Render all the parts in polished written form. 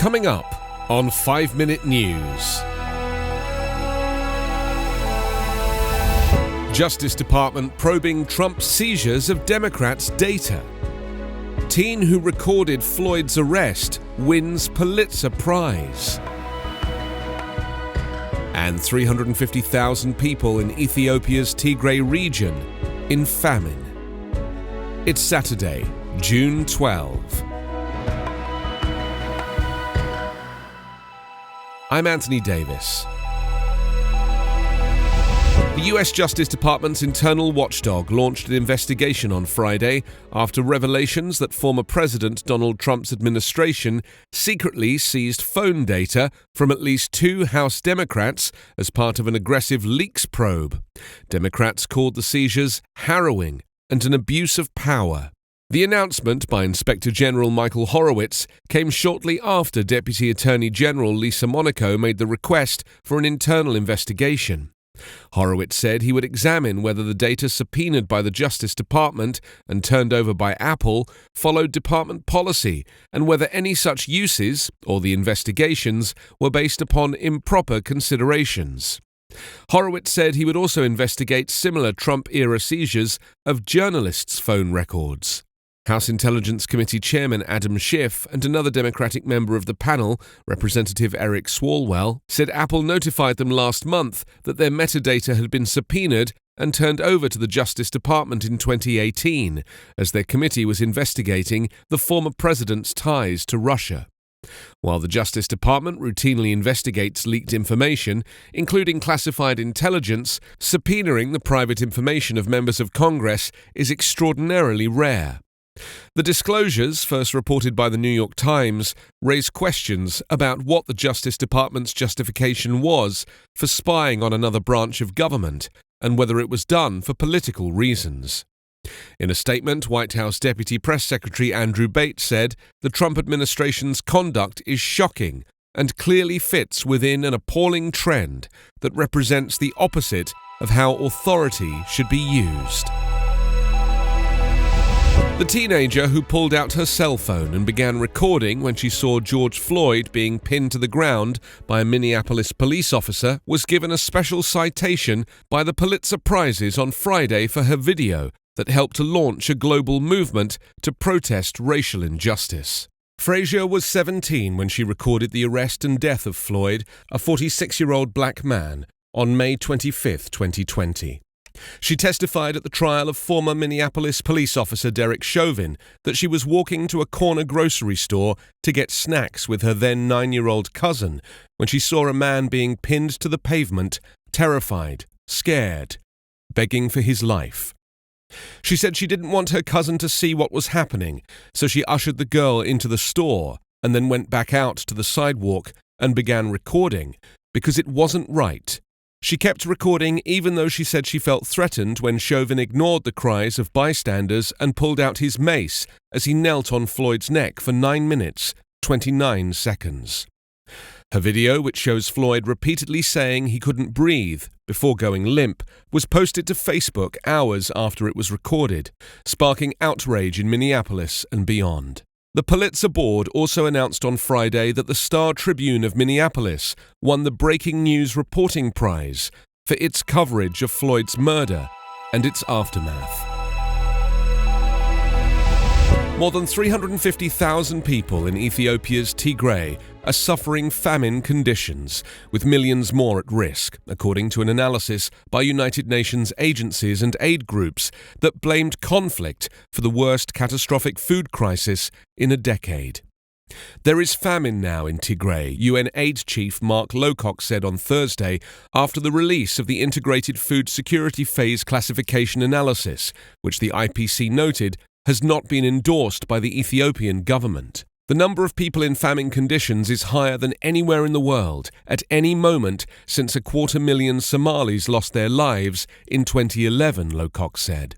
Coming up on 5 Minute News. Justice Department probing Trump's seizures of Democrats' data. Teen who recorded Floyd's arrest wins Pulitzer Prize. And 350,000 people in Ethiopia's Tigray region in famine. It's Saturday, June 12. I'm Anthony Davis. The US Justice Department's internal watchdog launched an investigation on Friday after revelations that former President Donald Trump's administration secretly seized phone data from at least 2 House Democrats as part of an aggressive leaks probe. Democrats called the seizures harrowing and an abuse of power. The announcement by Inspector General Michael Horowitz came shortly after Deputy Attorney General Lisa Monaco made the request for an internal investigation. Horowitz said he would examine whether the data subpoenaed by the Justice Department and turned over by Apple followed department policy and whether any such uses, or the investigations, were based upon improper considerations. Horowitz said he would also investigate similar Trump-era seizures of journalists' phone records. House Intelligence Committee Chairman Adam Schiff and another Democratic member of the panel, Representative Eric Swalwell, said Apple notified them last month that their metadata had been subpoenaed and turned over to the Justice Department in 2018, as their committee was investigating the former president's ties to Russia. While the Justice Department routinely investigates leaked information, including classified intelligence, subpoenaing the private information of members of Congress is extraordinarily rare. The disclosures, first reported by the New York Times, raise questions about what the Justice Department's justification was for spying on another branch of government and whether it was done for political reasons. In a statement, White House Deputy Press Secretary Andrew Bates said the Trump administration's conduct is shocking and clearly fits within an appalling trend that represents the opposite of how authority should be used. The teenager who pulled out her cell phone and began recording when she saw George Floyd being pinned to the ground by a Minneapolis police officer was given a special citation by the Pulitzer Prizes on Friday for her video that helped to launch a global movement to protest racial injustice. Frazier was 17 when she recorded the arrest and death of Floyd, a 46-year-old black man, on May 25, 2020. She testified at the trial of former Minneapolis police officer Derek Chauvin that she was walking to a corner grocery store to get snacks with her then 9-year-old cousin when she saw a man being pinned to the pavement, terrified, scared, begging for his life. She said she didn't want her cousin to see what was happening, so she ushered the girl into the store and then went back out to the sidewalk and began recording because it wasn't right. She kept recording even though she said she felt threatened when Chauvin ignored the cries of bystanders and pulled out his mace as he knelt on Floyd's neck for 9 minutes, 29 seconds. Her video, which shows Floyd repeatedly saying he couldn't breathe before going limp, was posted to Facebook hours after it was recorded, sparking outrage in Minneapolis and beyond. The Pulitzer Board also announced on Friday that the Star-Tribune of Minneapolis won the Breaking News Reporting Prize for its coverage of Floyd's murder and its aftermath. More than 350,000 people in Ethiopia's Tigray are suffering famine conditions, with millions more at risk, according to an analysis by United Nations agencies and aid groups that blamed conflict for the worst catastrophic food crisis in a decade. There is famine now in Tigray, UN aid chief Mark Lowcock said on Thursday after the release of the Integrated Food Security Phase Classification Analysis, which the IPC noted has not been endorsed by the Ethiopian government. The number of people in famine conditions is higher than anywhere in the world at any moment since 250,000 Somalis lost their lives in 2011, Lowcock said.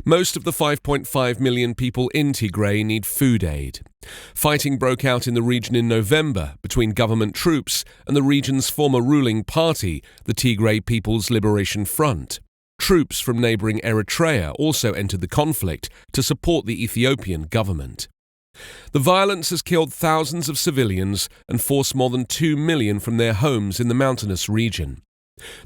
Most of the 5.5 million people in Tigray need food aid. Fighting broke out in the region in November between government troops and the region's former ruling party, the Tigray People's Liberation Front. Troops from neighbouring Eritrea also entered the conflict to support the Ethiopian government. The violence has killed thousands of civilians and forced more than 2 million from their homes in the mountainous region.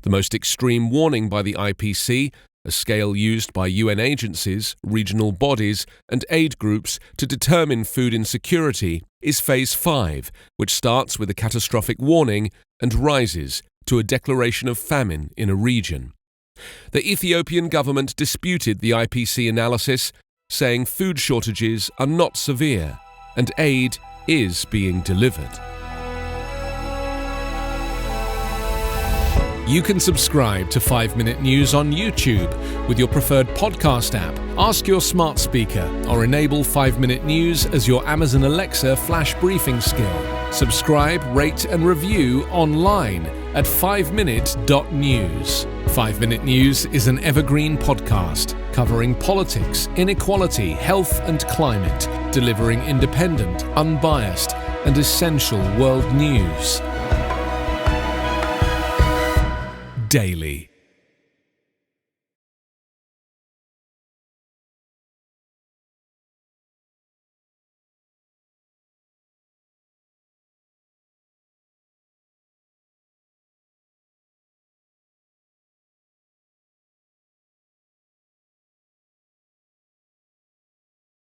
The most extreme warning by the IPC, a scale used by UN agencies, regional bodies, and aid groups to determine food insecurity, is Phase 5, which starts with a catastrophic warning and rises to a declaration of famine in a region. The Ethiopian government disputed the IPC analysis, saying food shortages are not severe and aid is being delivered. You can subscribe to 5 Minute News on YouTube with your preferred podcast app. Ask your smart speaker or enable 5 Minute News as your Amazon Alexa flash briefing skill. Subscribe, rate and review online at 5minute.news. 5 Minute News is an Evergreen Podcast covering politics, inequality, health and climate, delivering independent, unbiased and essential world news daily.